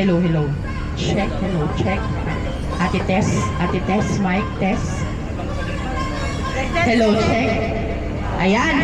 Hello, hello. Check, hello, check. Ate Tess, mic, test. Hello, check. Ayan.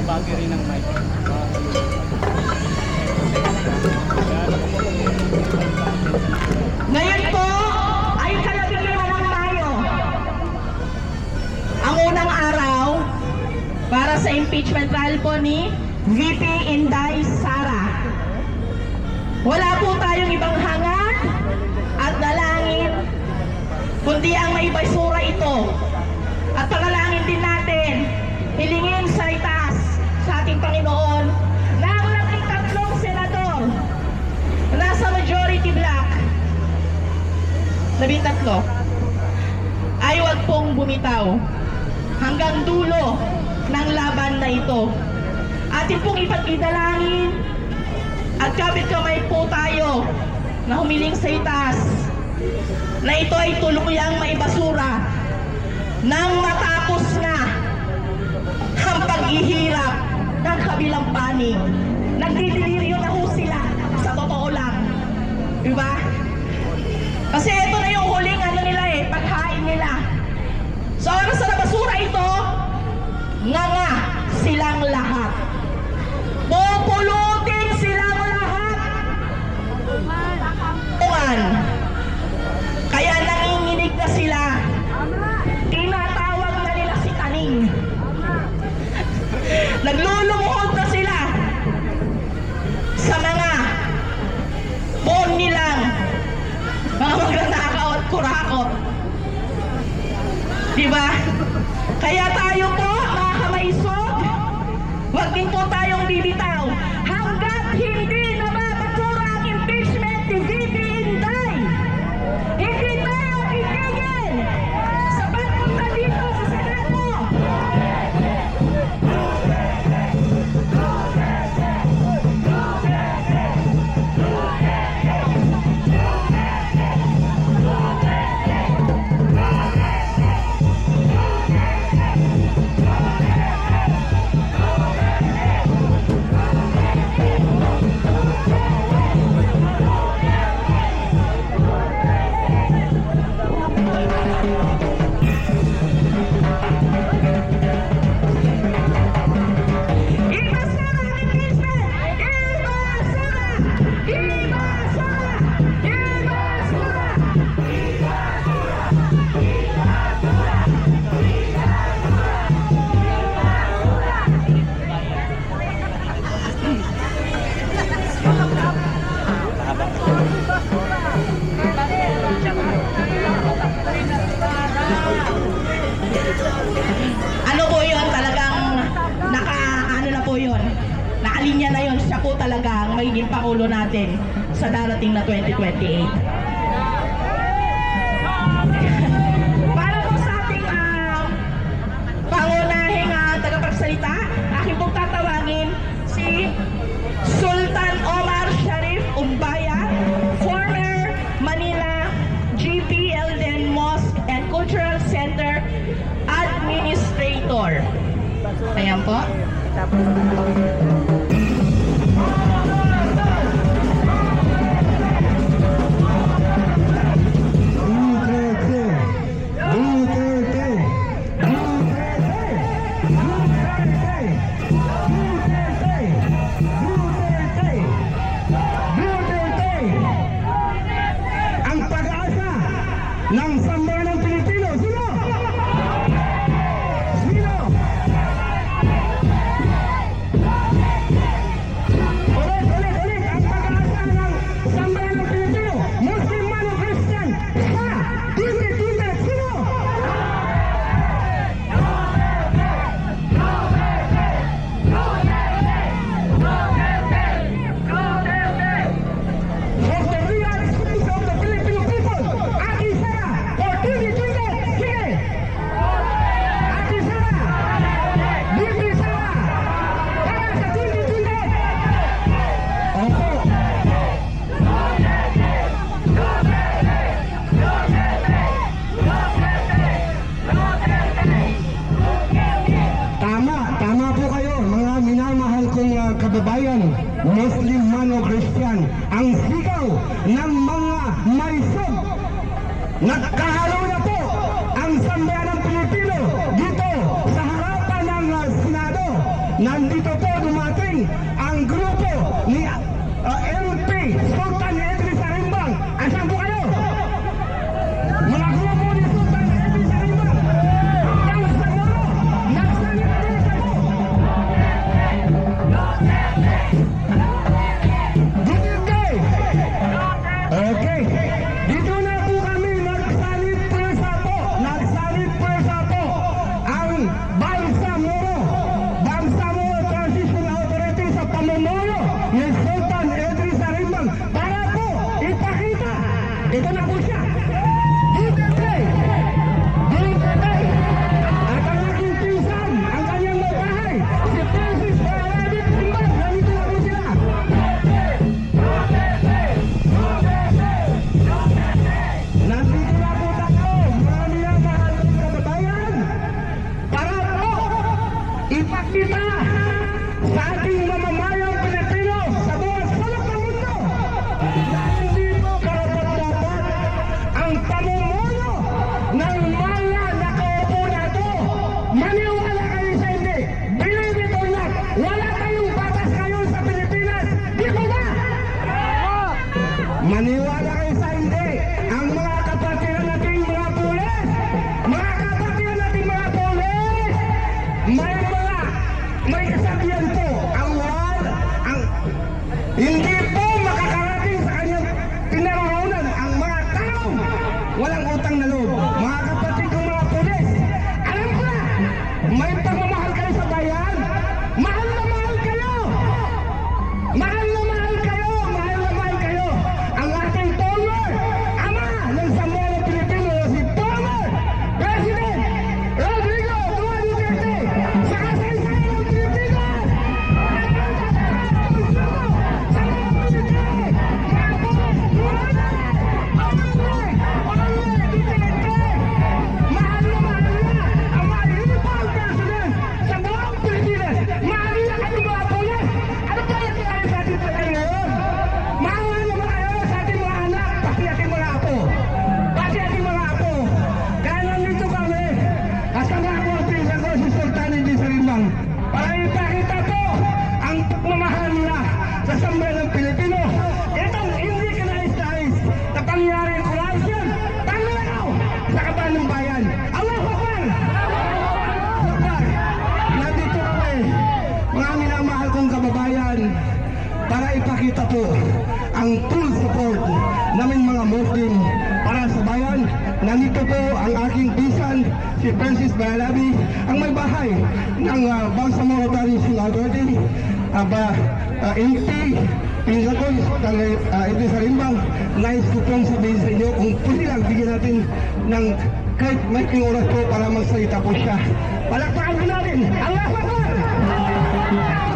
Bagay ng mic. Ngayon po ay kalabing na lang tayo. Ang unang araw para sa impeachment trial po ni VP Inday Sara. Wala po tayong ibang hangad at dalangin kundi ang may basura ito. At panalangin din natin, hilingin sa itaas sa ating Panginoon na ang labing tatlong senador nasa majority block, 13 ay wag pong bumitaw hanggang dulo ng laban na ito. Atin pong ipagidalangin at kabit kamay po tayo na humiling sa itaas na ito ay tuluyang maibasura nang matapos na ang paghihirap ng kabilang panig. Nagdidiliryo na ho sila sa totoo lang. Diba? Kasi ito na yung huling paghain nila. Sa oras na basura ito, nga silang lahat. Pupulutin silang lahat. Kaya nanginginig na sila. Tinatawag na nila si Taning. Naglulumuhod na sila sa mga bon nilang mga magnanakaw at kurakot. Diba? Kaya tayo po, mga kamaisog, huwag din po tayong bibitaw hanggat hindi nababasura ang impeachment ni VP Inday. Hindi tayo titigil sa pagpunta dito sa Senado. Ano po yun? Talagang nakalinya na yun. Siya po talaga ang magiging Pangulo natin sa darating na 2028. Para po sa ating pangunahing tagapagsalita, aking pong tatawagin si Sultan Omar Sharif Umbaya, former Manila GPLDN Mosque and Cultural Center Administrator. Ayan po. Ang pag-asa ng sambayanang Pilipino. Sino? Sino? Christian, ang sigaw ng mga maisog. Nagkahalo na po ang sambayanang Pilipino dito sa harapan ng Senado. Nandito po dumating ang grupo ni MP Sultan Idris Arimbang. Asan po kayo? Mga grupo ni Sultan Idris Arimbang. Ang Samoro, nagsalit dito po. Duterte! Okay. Dito na po kami nagsalit presa po. Nagsalit presa po ang Bangsamoro Transitional Authority sa pamumuno ni Sultan Idris Arimbang para po ipakita. Ito na po siya. Duterte! Duterte! At ang aking pinsan, ang kanyang babahay, si Francis Baralabi Arimbang. Nandito na po sila. Nandito na po tayo, marami ang mahal ng kababayan, para po ipakita sa ating mamamayang Pilipino sa buong sulok ng mundo na hindi po karapat-dapat ang pamumuno ng mga nakaupo na ito. Maniwala kayo sa hindi, believe it or not, wala tayong batas ngayon sa Pilipinas. Di ba ba? Maniwala kayo sa hindi, ang mga kapatiran nating mga pulis, may kasabihan po, hindi po makakarating sa kanyang pinaroonan ang mga tao walang utang na loob. Mga kapatid kong mga pulis, alam ko na, may pagmamahal kayo sa bayan. Mahal na mahal kayo. Mahal na mahal kayo. Mahal na mahal kayo. Ang ating former ama ng sambayanang Pilipino, si former President Rodrigo Duterte, sa kasaysayan ng Pilipinas. Para ipakita po ang pagmamahal nila sa sambayanang Pilipino. Itong hindi kanais-nais na pangyaring corruption, panlakaw sa kaban ng bayan. Allahu Akbar! Allahu Akbar! Nandito kami, mga minamahal kong kababayan, para ipakita po ang full support namin mga Muslim para sa bayan. Nandito po ang aking pinsan, si Francis Baralabi, ang may bahay ng Bangsamoro Transitional Authority, MP, pinsan ko, Sultan Idris Arimbang. Nais ko pong sabihin sa inyo, kung pwede lang bigyan natin ng kahit may oras po para magsalita po siya. Palakpakan ko natin! Allahu Akbar!